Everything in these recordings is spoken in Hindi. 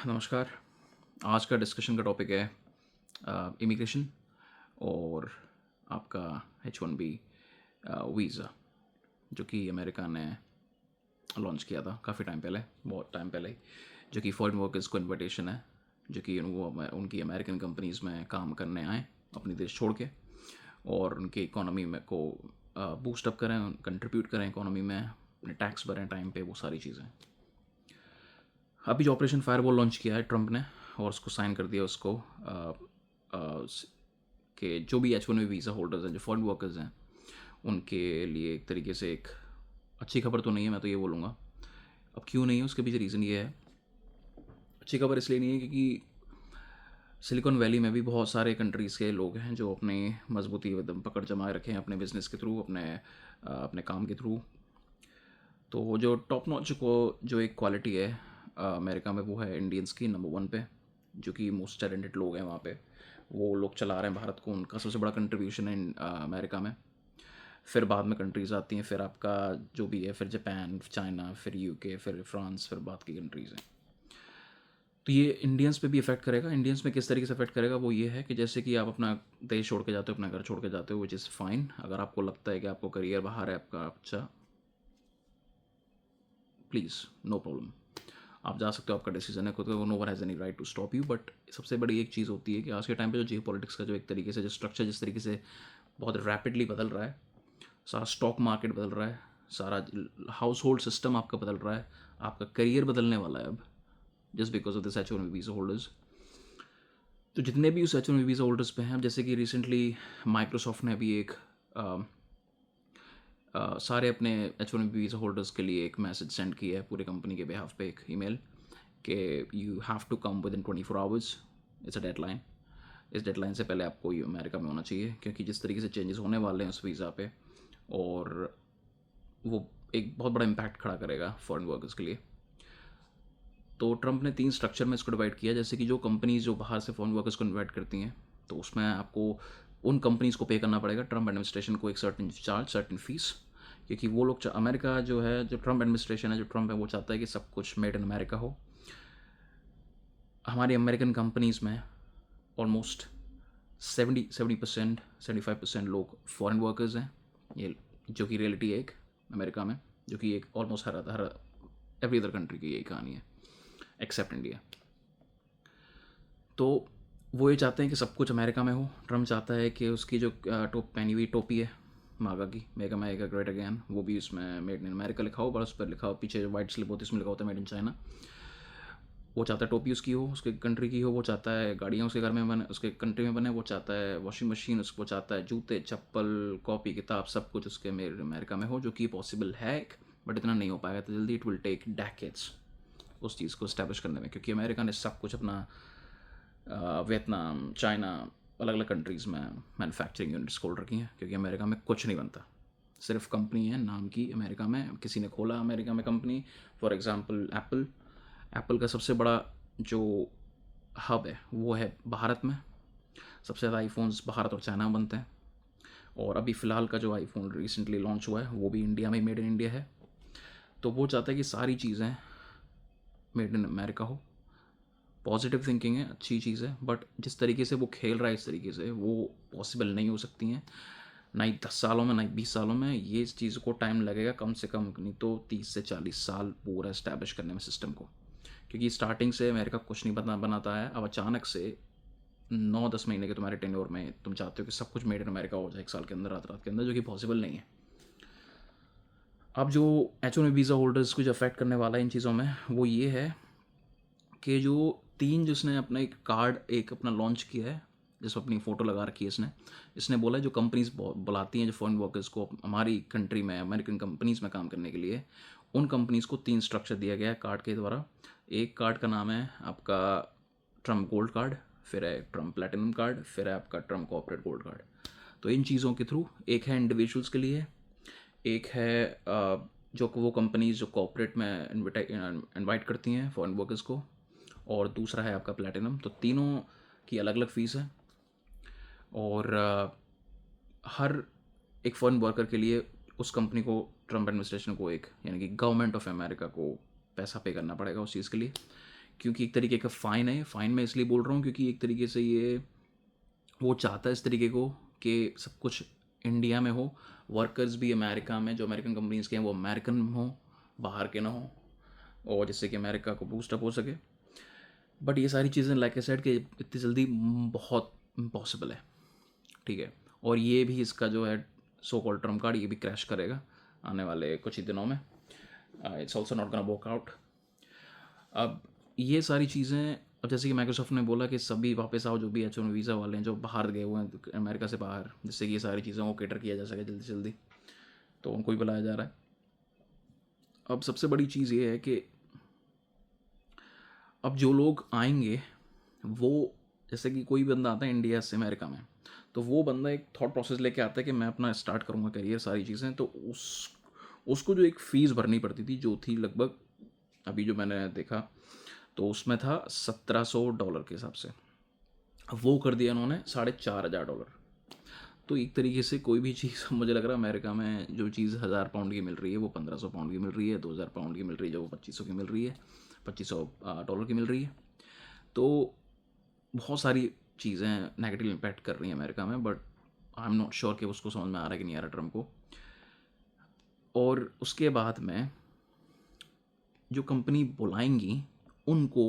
नमस्कार। आज का डिस्कशन का टॉपिक है इमिग्रेशन और आपका H1B वीज़ा, जो कि अमेरिका ने लॉन्च किया था काफ़ी टाइम पहले, बहुत टाइम पहले ही, जो कि फॉरेन वर्कर्स को इनविटेशन है, जो कि वो उनकी अमेरिकन कंपनीज़ में काम करने आए अपनी देश छोड़ के, और उनकी इकोनॉमी में को बूस्ट अप करें, कंट्रीब्यूट करें इकोनॉमी में, अपने टैक्स भरें टाइम पे, वो सारी चीज़ें। अभी जो ऑपरेशन फायरवॉल लॉन्च किया है ट्रंप ने और उसको साइन कर दिया उसको कि जो भी H1B वीज़ा होल्डर्स हैं, जो फॉरेन वर्कर्स हैं, उनके लिए एक तरीके से एक अच्छी खबर तो नहीं है, मैं तो ये बोलूँगा। अब क्यों नहीं है, उसके पीछे रीज़न ये है। अच्छी खबर इसलिए नहीं है क्योंकि सिलिकॉन वैली में भी बहुत सारे कंट्रीज़ के लोग हैं जो अपनी मजबूती एकदम पकड़ जमाए रखे हैं अपने बिजनेस के थ्रू, अपने काम के थ्रू। तो जो टॉप नॉच को जो एक क्वालिटी है अमेरिका में, वो है इंडियंस की नंबर वन पे, जो कि मोस्ट टैलेंटेड लोग हैं वहाँ पे। वो लोग चला रहे हैं भारत को, उनका सबसे बड़ा कंट्रीब्यूशन है अमेरिका में। फिर बाद में कंट्रीज़ आती हैं, फिर आपका जो भी है, फिर जापान, चाइना, फिर यूके, फिर फ्रांस, फिर बाद की कंट्रीज़ हैं। तो ये इंडियंस पे भी इफेक्ट करेगा। इंडियंस में किस तरीके से इफेक्ट करेगा, वो ये है कि जैसे कि आप अपना देश छोड़ के जाते हो, अपना घर छोड़ के जाते हो, विच इज़ फाइन। अगर आपको लगता है कि आपको करियर बाहर है आपका, अच्छा, प्लीज़, नो प्रॉब्लम, आप जा सकते हो, आपका डिसीजन है खुद का, no one has any right to stop you. But सबसे बड़ी एक चीज़ होती है कि आज के टाइम पे जो जियो पॉलिटिक्स का जो एक तरीके से जो स्ट्रक्चर जिस तरीके से बहुत रैपिडली बदल रहा है, सारा स्टॉक मार्केट बदल रहा है, सारा हाउस होल्ड सिस्टम आपका बदल रहा है, आपका करियर बदलने वाला है अब, just because of this H1B visa holders. तो जितने भी उस H1B वीज़ा होल्डर्स पे हैं, जैसे कि रिसेंटली माइक्रोसॉफ्ट ने अभी एक सारे अपने H1B वीज़ा होल्डर्स के लिए एक मैसेज सेंड किया है पूरे कंपनी के बिहाफ पे, एक ईमेल कि you have to come within 24 hours, it's a deadline. इस डेडलाइन से पहले आपको ये अमेरिका में होना चाहिए, क्योंकि जिस तरीके से चेंजेस होने वाले हैं उस वीज़ा पे, और वो एक बहुत बड़ा इम्पैक्ट खड़ा करेगा फॉरेन वर्कर्स के लिए। तो ट्रंप ने 3 स्ट्रक्चर में इसको डिवाइड किया। जैसे कि जो कंपनीज जो बाहर से फॉरेन वर्कर्स को इन्वाइट करती हैं, तो उसमें आपको उन कंपनीज़ को पे करना पड़ेगा, ट्रंप एडमिनिस्ट्रेशन को, एक सर्टेन चार्ज, सर्टेन फीस, क्योंकि वो लोग अमेरिका जो है, जो ट्रंप एडमिनिस्ट्रेशन है, जो ट्रंप है, वो चाहता है कि सब कुछ मेड इन अमेरिका हो। हमारी अमेरिकन कंपनीज़ में ऑलमोस्ट 70% 75% लोग फॉरेन वर्कर्स हैं, ये जो कि रियलिटी है एक अमेरिका में, जो कि एक ऑलमोस्ट हर एवरी अदर कंट्री की यही कहानी है एक्सेप्ट इंडिया। तो वो ये चाहते हैं कि सब कुछ अमेरिका में हो। ट्रम्प चाहता है कि उसकी जो पहनी हुई टोपी है मागा की, मेक अमेरिका ग्रेट अगेन, वो भी उसमें मेड इन अमेरिका लिखा हो, पर उस पर लिखा हो, पीछे जो वाइट स्लिप होती है उसमें लिखा होता है मेड इन चाइना। वो चाहता है टोपी उसकी हो, उसके कंट्री की हो। वो चाहता है गाड़ियाँ उसके घर में बने, उसके कंट्री में बने। वो चाहता है वॉशिंग मशीन, उसको चाहता है जूते, चप्पल, कॉपी, किताब, सब कुछ उसके मेड अमेरिका में हो, जो कि पॉसिबल है, बट इतना नहीं हो पाएगा तो जल्दी। इट विल टेक डेकेड्स उस चीज़ को इस्टेब्लिश करने में, क्योंकि अमेरिका ने सब कुछ अपना वियतनाम, चाइना, अलग अलग कंट्रीज़ में मैन्युफैक्चरिंग यूनिट्स खोल रखी हैं, क्योंकि अमेरिका में कुछ नहीं बनता, सिर्फ कंपनी है नाम की अमेरिका में। किसी ने खोला अमेरिका में company, for example Apple. Apple का सबसे बड़ा जो हब है वो है भारत में। सबसे ज़्यादा आईफोन्स भारत और चाइना में बनते हैं, और अभी फ़िलहाल का जो आईफोन रिसेंटली लॉन्च हुआ है वो भी इंडिया में, मेड इन इंडिया है। तो वो चाहता है कि सारी चीज़ें मेड इन अमेरिका हो। पॉजिटिव थिंकिंग है, अच्छी चीज़ है, बट जिस तरीके से वो खेल रहा है इस तरीके से वो पॉसिबल नहीं हो सकती हैं, ना ही 10 सालों में, ना ही 20 सालों में। ये इस चीज़ को टाइम लगेगा कम से कम, नहीं तो 30 से 40 साल पूरा इस्टेब्लिश करने में सिस्टम को, क्योंकि स्टार्टिंग से अमेरिका कुछ नहीं बनाता है। अब अचानक से 9-10 महीने के तुम्हारे टेन्योर में तुम चाहते हो कि सब कुछ मेड इन अमेरिका हो जाए 1 साल के अंदर, रात रात के अंदर, जो कि पॉसिबल नहीं है। अब जो H1B वीज़ा होल्डर्स को जो अफेक्ट करने वाला है इन चीज़ों में, वो ये है कि जो 3 जिसने अपना एक कार्ड एक अपना लॉन्च किया है, जिसमें अपनी फ़ोटो लगा रखी है इसने बोला है जो कंपनीज बुलाती हैं जो फॉरेन वर्कर्स को हमारी कंट्री में, अमेरिकन कंपनीज़ में काम करने के लिए, उन कंपनीज़ को 3 स्ट्रक्चर दिया गया है कार्ड के द्वारा। एक कार्ड का नाम है आपका ट्रम्प गोल्ड कार्ड, फिर है ट्रम्प प्लेटिनम कार्ड, फिर है आपका ट्रम्प कॉर्पोरेट गोल्ड कार्ड। तो इन चीज़ों के थ्रू, एक है इंडिविजुअल्स के लिए, एक है जो वो कंपनीज जो कॉर्पोरेट में इनवाइट करती हैं फॉरेन वर्कर्स को, और दूसरा है आपका प्लेटिनम। तो तीनों की अलग अलग फ़ीस है, और हर एक फॉरेन वर्कर के लिए उस कंपनी को, ट्रम्प एडमिनिस्ट्रेशन को, एक यानी कि गवर्नमेंट ऑफ अमेरिका को पैसा पे करना पड़ेगा उस चीज़ के लिए, क्योंकि एक तरीके का फ़ाइन है। फ़ाइन मैं इसलिए बोल रहा हूँ क्योंकि एक तरीके से ये वो चाहता है इस तरीके को कि सब कुछ इंडिया में हो, वर्कर्स भी अमेरिका में, जो अमेरिकन कंपनीज़ के हैं वो अमेरिकन हो, बाहर के ना हो, और जिससे कि अमेरिका को बूस्टअप हो सके। बट ये सारी चीज़ें लाइक आई सेड कि इतनी जल्दी बहुत इम्पॉसिबल है, ठीक है। और ये भी इसका जो है सो कॉल्ड ट्रम्प कार्ड, ये भी क्रैश करेगा आने वाले कुछ ही दिनों में। It's also not gonna work out. अब ये सारी चीज़ें, अब जैसे कि माइक्रोसॉफ्ट ने बोला कि सभी वापस आओ जो भी एच वन वीज़ा वाले हैं जो बाहर गए हुए हैं अमेरिका से बाहर, जिससे कि ये सारी चीज़ों को कैटर किया जा सके जल्दी से जल्दी, तो उनको ही बुलाया जा रहा है। अब सबसे बड़ी चीज़ ये है कि अब जो लोग आएंगे वो, जैसे कि कोई बंदा आता है इंडिया से अमेरिका में, तो वो बंदा एक थॉट प्रोसेस लेके आता है कि मैं अपना स्टार्ट करूँगा करियर, सारी चीज़ें, तो उसको जो एक फ़ीस भरनी पड़ती थी जो थी लगभग, अभी जो मैंने देखा तो उसमें था $1700 के हिसाब से, अब वो कर दिया उन्होंने $4500। तो एक तरीके से कोई भी चीज़ मुझे लग रहा है अमेरिका में जो चीज़ £1000 की मिल रही है वो £1500 की मिल रही है, £2000 की मिल रही है, जो वो 2500 की मिल रही है, $2500 की मिल रही है। तो बहुत सारी चीज़ें नेगेटिव इम्पैक्ट कर रही हैं अमेरिका में, but I am not sure कि उसको समझ में आ रहा है कि नहीं आ रहा ट्रम्प को। और उसके बाद में जो कंपनी बुलाएंगी उनको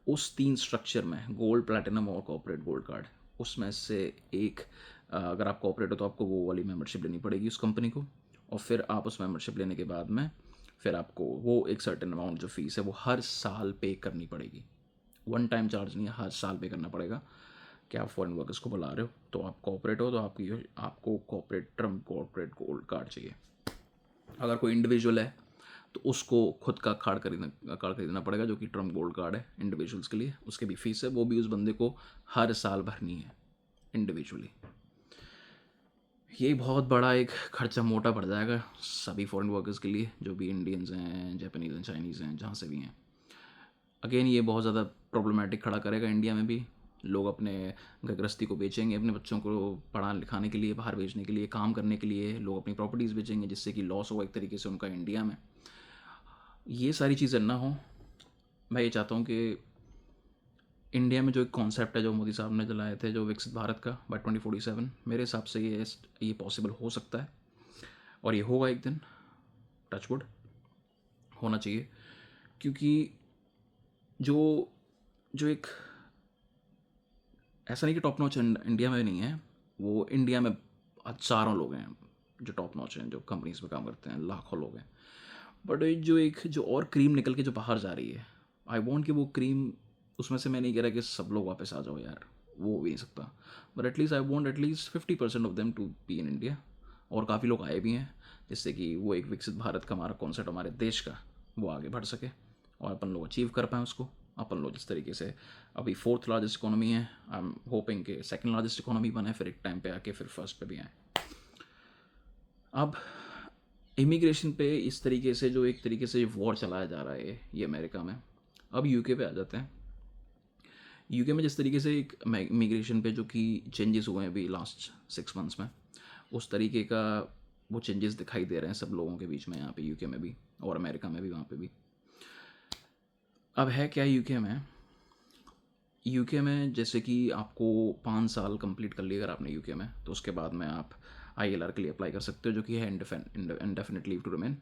उस 3 स्ट्रक्चर में, गोल्ड, प्लैटिनम और कॉर्पोरेट गोल्ड कार्ड, उसमें से एक, अगर आप कॉर्पोरेट हो तो आपको वो वाली मेंबरशिप लेनी पड़ेगी उस कंपनी को, और फिर आप उस मेंबरशिप लेने के बाद में फिर आपको वो एक सर्टेन अमाउंट जो फीस है वो हर साल पे करनी पड़ेगी। वन टाइम चार्ज नहीं है, हर साल पे करना पड़ेगा। कि आप फॉरेन वर्कर्स को बुला रहे हो तो आप कॉर्पोरेट हो तो आपको corporate Trump corporate gold card चाहिए। अगर कोई इंडिविजुअल है तो उसको खुद का कार्ड खरीदना पड़ेगा, जो कि ट्रम्प गोल्ड कार्ड है इंडिविजुअल्स के लिए। उसके भी फीस है, वो भी उस बंदे को हर साल भरनी है इंडिविजुअली। ये बहुत बड़ा एक खर्चा मोटा पड़ जाएगा सभी फॉरेन वर्कर्स के लिए, जो भी इंडियंस हैं, जापानीज़ हैं, चाइनीज़ हैं, जहाँ से भी हैं। अगेन ये बहुत ज़्यादा प्रॉब्लमेटिक खड़ा करेगा इंडिया में भी। लोग अपने घर गृहस्थी को बेचेंगे, अपने बच्चों को पढ़ा लिखाने के लिए, बाहर भेजने के लिए, काम करने के लिए लोग अपनी प्रॉपर्टीज़ बेचेंगे, जिससे कि लॉस होगा एक तरीके से उनका इंडिया में। ये सारी चीज़ें ना हो। मैं ये चाहता हूँ कि इंडिया में जो एक कॉन्सेप्ट है जो मोदी साहब ने चलाए थे, जो विकसित भारत का बाय 2047, मेरे हिसाब से ये पॉसिबल हो सकता है और ये होगा एक दिन, टचवुड, होना चाहिए। क्योंकि जो जो एक, ऐसा नहीं कि टॉप नॉच इंडिया में नहीं है, वो इंडिया में हज़ारों लोग हैं जो टॉप नॉच हैं, जो कंपनीज में काम करते हैं, लाखों लोग हैं। बट जो और क्रीम निकल के जो बाहर जा रही है, आई वॉन्ट कि वो क्रीम, उसमें से मैं नहीं कह रहा कि सब लोग वापस आ जाओ यार, वो भी नहीं सकता, but at least I want at least 50% of them to be in India. और काफ़ी लोग आए भी हैं, जिससे कि वो एक विकसित भारत का हमारा कॉन्सेप्ट, हमारे देश का, वो आगे बढ़ सके और अपन लोग अचीव कर पाएँ उसको। अपन लोग जिस तरीके से अभी 4th लार्जेस्ट इकोनॉमी है, आई एम होपिंग कि 2nd लार्जेस्ट इकोनॉमी बने, फिर एक टाइम पे आके फिर फर्स्ट पे भी आए। अब इमिग्रेशन पे इस तरीके से जो एक तरीके से वॉर चलाया जा रहा है ये अमेरिका में। अब यूके पे आ जाते हैं। यूके में जिस तरीके से एक इमिग्रेशन पे जो कि चेंजेस हुए हैं अभी लास्ट 6 मंथ्स में, उस तरीके का वो चेंजेस दिखाई दे रहे हैं सब लोगों के बीच में, यहाँ पे यूके में भी और अमेरिका में भी, वहाँ पे भी। अब है क्या यूके में जैसे कि आपको 5 साल कंप्लीट कर लिया अगर आपने यूके में, तो उसके बाद में आप आईएलआर के लिए अप्लाई कर सकते हो, जो कि है इंडेफिनिट लीव टू रिमेन।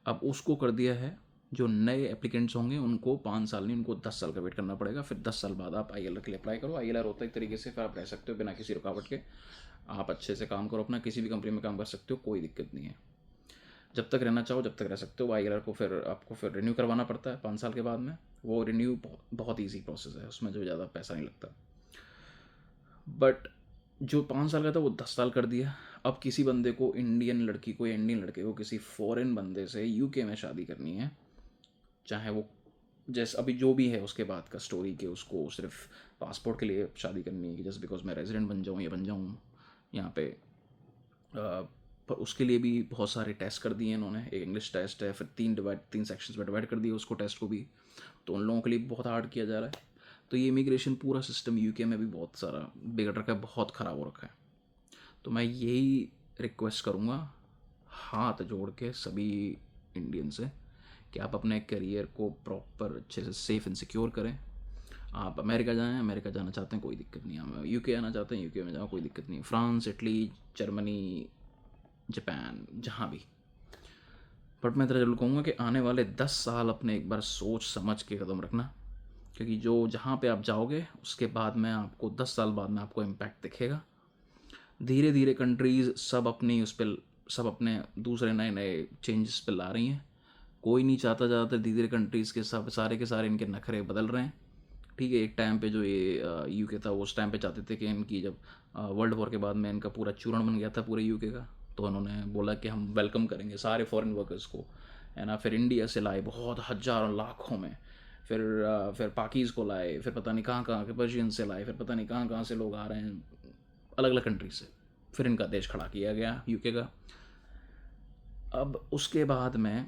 अब उसको कर दिया है, जो नए एप्लीकेंट्स होंगे उनको 5 साल नहीं, उनको 10 साल का वेट करना पड़ेगा। फिर 10 साल बाद आप आईएलआर के लिए अप्लाई करो। आईएलआर होता है एक तरीके से, फिर आप रह सकते हो बिना किसी रुकावट के, आप अच्छे से काम करो अपना, किसी भी कंपनी में काम कर सकते हो, कोई दिक्कत नहीं है। जब तक रहना चाहो जब तक रह सकते हो। आईएलआर को फिर आपको फिर रिन्यू करवाना पड़ता है 5 साल के बाद में। वो रिन्यू बहुत ईजी प्रोसेस है, उसमें जो ज़्यादा पैसा नहीं लगता। बट जो 5 साल का था वो 10 साल कर दिया। अब किसी बंदे को, इंडियन लड़की को या इंडियन लड़के को किसी फॉरेन बंदे से यूके में शादी करनी है, चाहे वो जैसे अभी जो भी है उसके बाद का स्टोरी, के उसको सिर्फ पासपोर्ट के लिए शादी करनी है कि जस्ट बिकॉज मैं रेजिडेंट बन जाऊँ या बन जाऊँ यहाँ पे, पर उसके लिए भी बहुत सारे टेस्ट कर दिए इन्होंने। एक इंग्लिश टेस्ट है, फिर 3 सेक्शंस में डिवाइड कर दिया उसको, टेस्ट को भी। तो उन लोगों के लिए बहुत हार्ड किया जा रहा है। तो ये इमिग्रेशन पूरा सिस्टम यूके में भी बहुत सारा बिगड़ रखा है, बहुत ख़राब हो रखा है। तो मैं यही रिक्वेस्ट करूँगा हाथ जोड़ के सभी इंडियन से कि आप अपने करियर को प्रॉपर अच्छे से सेफ एंड सिक्योर करें। आप अमेरिका जाएँ, अमेरिका जाना चाहते हैं कोई दिक्कत नहीं है, हम यूके आना चाहते हैं यूके में जाओ कोई दिक्कत नहीं है, फ्रांस, इटली, जर्मनी, जापान, जहाँ भी। बट मैं तेरा जरूर कहूँगा कि आने वाले 10 साल अपने एक बार सोच समझ के कदम रखना, क्योंकि जो जहाँ पे आप जाओगे उसके बाद में आपको 10 साल बाद में आपको इम्पैक्ट दिखेगा। धीरे धीरे कंट्रीज़ सब अपनी उस पर सब अपने दूसरे नए नए चेंजेस पे ला रही हैं। कोई नहीं चाहता ज़्यादातर, धीरे धीरे कंट्रीज़ के सारे इनके नखरे बदल रहे हैं। ठीक है, एक टाइम पे जो ये यूके था उस टाइम पे चाहते थे कि इनकी जब वर्ल्ड वॉर के बाद में इनका पूरा चूर्ण बन गया था पूरे यूके का, तो उन्होंने बोला कि हम वेलकम करेंगे सारे फॉरेन वर्कर्स को, है ना। फिर इंडिया से लाए बहुत हज़ारों लाखों में, फिर पाकीज़ को लाए, फिर पता नहीं कहाँ के पर्शियन से लाए, फिर पता नहीं कहाँ से लोग आ रहे हैं अलग अलग कंट्री से। फिर इनका देश खड़ा किया गया यूके का। अब उसके बाद में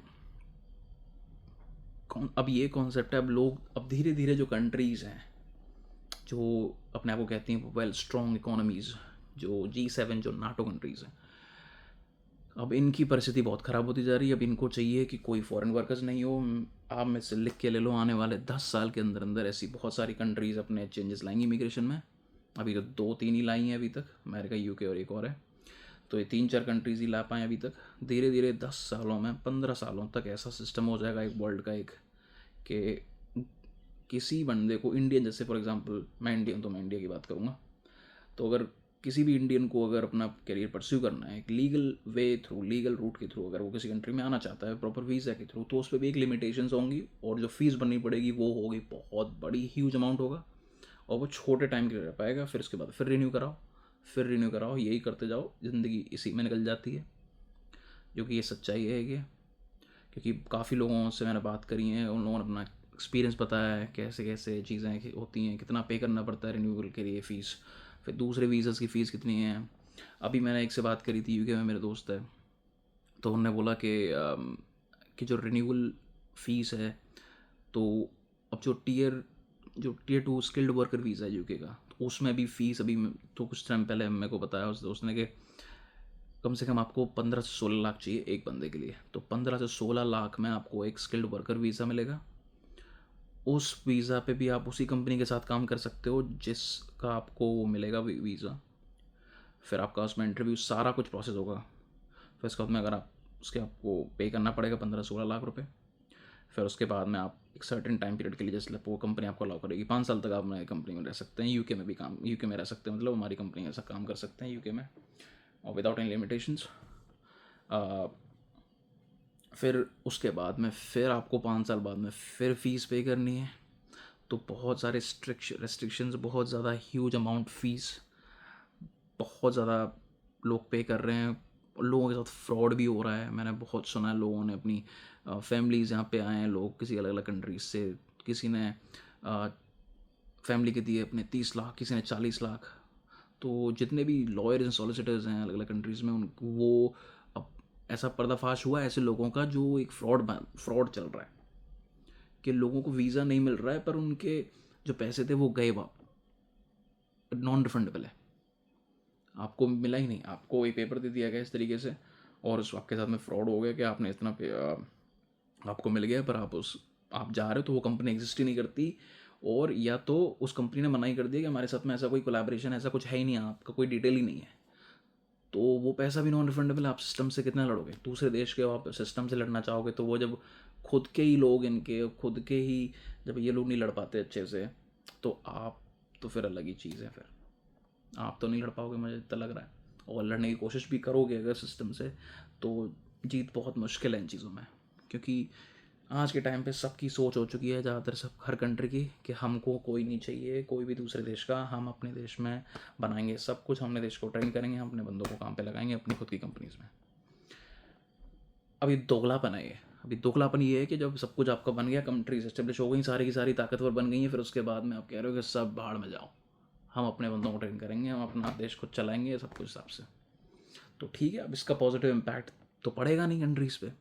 अब ये कॉन्सेप्ट है, अब लोग अब धीरे धीरे जो कंट्रीज़ हैं जो अपने आप को कहती हैं वेल स्ट्रॉन्ग इकोनॉमीज़, जो G7 जो नाटो कंट्रीज़ हैं, अब इनकी परिस्थिति बहुत ख़राब होती जा रही है। अब इनको चाहिए कि कोई फॉरेन वर्कर्स नहीं हो। आप में से लिख के ले लो, आने वाले 10 साल के अंदर अंदर ऐसी बहुत सारी कंट्रीज़ अपने चेंजेस लाएंगी इमिग्रेशन में। अभी तो 2-3 ही लाई हैं अभी तक, अमेरिका, यूके और एक और है, तो ये 3-4 कंट्रीज़ ही ला पाएँ अभी तक। धीरे धीरे 10 सालों में 15 सालों तक ऐसा सिस्टम हो जाएगा एक वर्ल्ड का एक, कि किसी बंदे को इंडियन, जैसे फॉर एग्जांपल मैं इंडियन, तो मैं इंडिया की बात करूँगा, तो अगर किसी भी इंडियन को अगर अपना करियर परस्यू करना है एक legal way through, legal route के थ्रू, अगर वो किसी कंट्री में आना चाहता है प्रॉपर वीज़ा के थ्रू, तो उस पर भी एक लिमिटेशंस होंगी, और जो फीस भरनी पड़ेगी वो होगी बहुत बड़ी, ह्यूज अमाउंट होगा, और वो छोटे टाइम के लिए रह पाएगा। फिर उसके बाद फिर रिन्यू कराओ, यही करते जाओ, ज़िंदगी इसी में निकल जाती है, जो कि ये सच्चाई है ये। क्योंकि काफ़ी लोगों से मैंने बात करी है, उन लोगों ने अपना एक्सपीरियंस बताया है कैसे कैसे चीज़ें होती हैं, कितना पे करना पड़ता है रिन्यूअल के लिए फ़ीस, फिर दूसरे वीज़ास की फ़ीस कितनी है। अभी मैंने एक से बात करी थी, यूके में मेरे दोस्त है, तो उन्होंने बोला कि जो रिन्यूअल फ़ीस है, तो अब जो टीयर 2 स्किल्ड वर्कर वीज़ा है यूके का, तो उसमें भी फ़ीस अभी तो कुछ टाइम पहले मेरे को बताया उस दोस्त ने कि कम से कम आपको 15 से 16 लाख चाहिए एक बंदे के लिए। तो 15 से 16 लाख में आपको एक स्किल्ड वर्कर वीज़ा मिलेगा। उस वीज़ा पे भी आप उसी कंपनी के साथ काम कर सकते हो जिसका आपको वो मिलेगा वीज़ा। फिर आपका उसमें इंटरव्यू सारा कुछ प्रोसेस होगा। फिर उसके बाद में अगर आप उसके आपको पे करना पड़ेगा 15-16 लाख रुपए। फिर उसके बाद में आप एक सर्टेन टाइम पीरियड के लिए, जैसे वो कंपनी आपको अलाउ करेगी 5 साल तक आप हमारी कंपनी में रह सकते हैं, यूके में रह सकते हैं, मतलब हमारी कंपनी ऐसा काम कर सकते हैं यूके में, और विदाउट एनी लिमिटेशंस। फिर उसके बाद में फिर आपको 5 साल बाद में फिर फ़ीस पे करनी है। तो बहुत सारे रेस्ट्रिक्शंस, बहुत ज़्यादा ह्यूज अमाउंट फ़ीस, बहुत ज़्यादा लोग पे कर रहे हैं। लोगों के साथ फ्रॉड भी हो रहा है, मैंने बहुत सुना है। लोगों ने अपनी फैमिलीज़ यहाँ पे आए हैं लोग किसी अलग अलग कंट्रीज से, किसी ने फैमिली के दिए अपने 30 लाख, किसी ने 40 लाख। तो जितने भी लॉयर्स एंड सॉलिसिटर्स हैं अलग अलग कंट्रीज़ में, उन वो अब ऐसा पर्दाफाश हुआ है ऐसे लोगों का जो एक फ्रॉड चल रहा है, कि लोगों को वीज़ा नहीं मिल रहा है पर उनके जो पैसे थे वो गए, नॉन रिफंडेबल है, आपको मिला ही नहीं, आपको एक पेपर दे दिया गया इस तरीके से, और उस आपके साथ में फ्रॉड हो गया कि आपने इतना आपको मिल गया, पर आप जा रहे हो तो वो कंपनी एग्जिस्ट ही नहीं करती, और या तो उस कंपनी ने मना ही कर दिया कि हमारे साथ में ऐसा कोई कोलैबोरेशन ऐसा कुछ है ही नहीं, आपका कोई डिटेल ही नहीं है, तो वो पैसा भी नॉन रिफंडेबल। आप सिस्टम से कितना लड़ोगे, दूसरे देश के आप सिस्टम से लड़ना चाहोगे, तो वो जब खुद के ही लोग इनके खुद के ही जब ये लोग नहीं लड़ पाते अच्छे से, तो आप तो फिर अलग ही चीज़ है, फिर आप तो नहीं लड़ पाओगे मुझे इतना लग रहा है, और लड़ने की कोशिश भी करोगे अगर सिस्टम से, तो जीत बहुत मुश्किल है इन चीज़ों में। क्योंकि आज के टाइम पे सबकी सोच हो चुकी है ज़्यादातर सब हर कंट्री की, कि हमको कोई नहीं चाहिए कोई भी दूसरे देश का, हम अपने देश में बनाएंगे सब कुछ, हम अपने देश को ट्रेन करेंगे, हम अपने बंदों को काम पे लगाएंगे अपनी खुद की कंपनीज़ में। अब ये दोगलापन है, अभी दोगलापन ये है कि जब सब कुछ आपका बन गया, कंट्रीज एस्टेब्लिश हो गई, सारी की सारी ताकतवर बन गई हैं, फिर उसके बाद में आप कह रहे हो कि सब बाहर में जाओ, हम अपने बंदों को ट्रेन करेंगे, हम अपना देश खुद चलाएंगे सब कुछ हिसाब से। तो ठीक है, अब इसका पॉजिटिव इम्पैक्ट तो पड़ेगा नहीं कंट्रीज़ पे,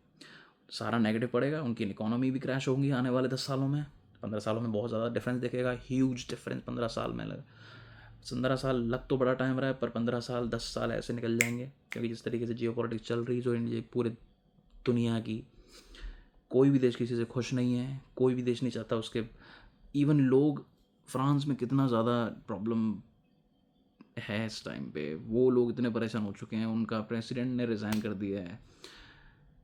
सारा नेगेटिव पड़ेगा, उनकी इकोनॉमी भी क्रैश होगी आने वाले 10 सालों में, 15 सालों में बहुत ज़्यादा डिफरेंस दिखेगा, ह्यूज डिफरेंस 15 साल में 15 साल लग तो बड़ा टाइम रहा है, पर 15 साल 10 साल ऐसे निकल जाएंगे, क्योंकि जिस तरीके से जियो पॉलिटिक्स चल रही है जो इंडिया पूरे दुनिया की, कोई भी देश किसी से खुश नहीं है, कोई भी देश नहीं चाहता उसके, इवन लोग फ्रांस में कितना ज़्यादा प्रॉब्लम है इस टाइम पे, वो लोग इतने परेशान हो चुके हैं, उनका प्रेसिडेंट ने रिज़ाइन कर दिया है,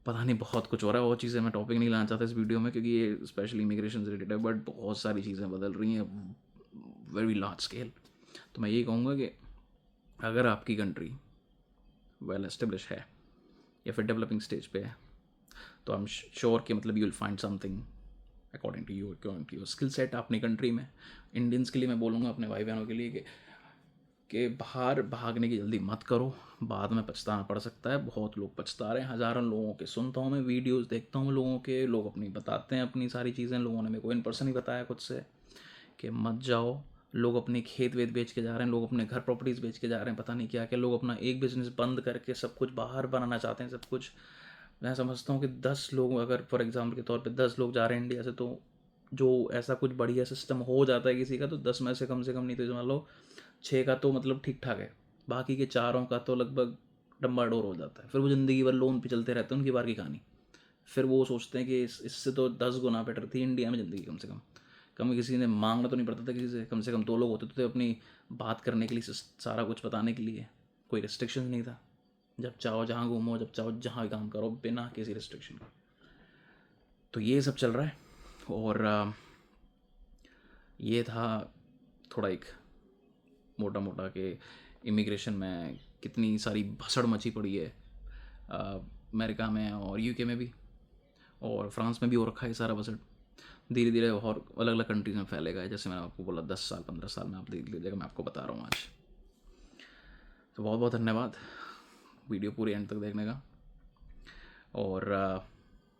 पता नहीं बहुत कुछ हो रहा है। वो चीज़ें मैं टॉपिक नहीं लाना चाहता इस वीडियो में क्योंकि ये स्पेशली इमिग्रेशन से रिलेटेड है, बट बहुत सारी चीज़ें बदल रही हैं वेरी लार्ज स्केल। तो मैं यही कहूँगा कि अगर आपकी कंट्री वेल एस्टेब्लिश है या फिर डेवलपिंग स्टेज पे है, तो आई एम श्योर कि मतलब you will find something according to your skill set अपनी कंट्री में। इंडियंस के लिए मैं बोलूँगा, अपने भाई बहनों के लिए, कि बाहर भागने की जल्दी मत करो, बाद में पछताना पड़ सकता है। बहुत लोग पछता रहे हैं, हज़ारों लोगों के सुनता हूँ मैं, वीडियोस देखता हूँ लोगों के, लोग अपनी बताते हैं अपनी सारी चीज़ें। लोगों ने मेरे को इन पर्सन ही बताया खुद से कि मत जाओ। लोग अपने खेत वेत बेच के जा रहे हैं, लोग अपने घर प्रॉपर्टीज़ बेच के जा रहे हैं, पता नहीं क्या क्या। लोग अपना एक बिज़नेस बंद करके सब कुछ बाहर बनाना चाहते हैं, सब कुछ। मैं समझता हूँ कि 10 लोग अगर फॉर एग्जांपल के तौर पे 10 लोग जा रहे हैं इंडिया से, तो जो ऐसा कुछ बढ़िया सिस्टम हो जाता है किसी का, तो 10 में से कम नहीं तो मान लो 6 का तो मतलब ठीक ठाक है, बाकी के 4 का तो लगभग डम्बाडोर हो जाता है। फिर वो ज़िंदगी भर लोन पे चलते रहते हैं, उनकी बार की कहानी। फिर वो सोचते हैं कि इससे तो 10 गुना बेटर थी इंडिया में ज़िंदगी। कम से कम किसी ने मांगना तो नहीं पड़ता था किसी से, कम 2 लोग होते थे अपनी बात करने के लिए, सारा कुछ बताने के लिए, कोई रिस्ट्रिक्शन नहीं था। जब चाहो जहाँ घूमो, जब चाहो जहाँ काम करो, बिना किसी रिस्ट्रिक्शन के। तो ये सब चल रहा है। और ये था थोड़ा एक मोटा मोटा कि इमिग्रेशन में कितनी सारी भसड़ मची पड़ी है अमेरिका में और यूके में भी, और फ्रांस में भी हो रखा है सारा भसड़। धीरे धीरे और अलग अलग कंट्रीज में फैलेगा है। जैसे मैंने आपको बोला 10 साल 15 साल में आप देख लीजिएगा, मैं आपको बता रहा हूँ आज। तो बहुत बहुत धन्यवाद वीडियो पूरी एंड तक देखने का, और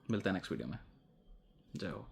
मिलते हैं नेक्स्ट वीडियो में। जय हो।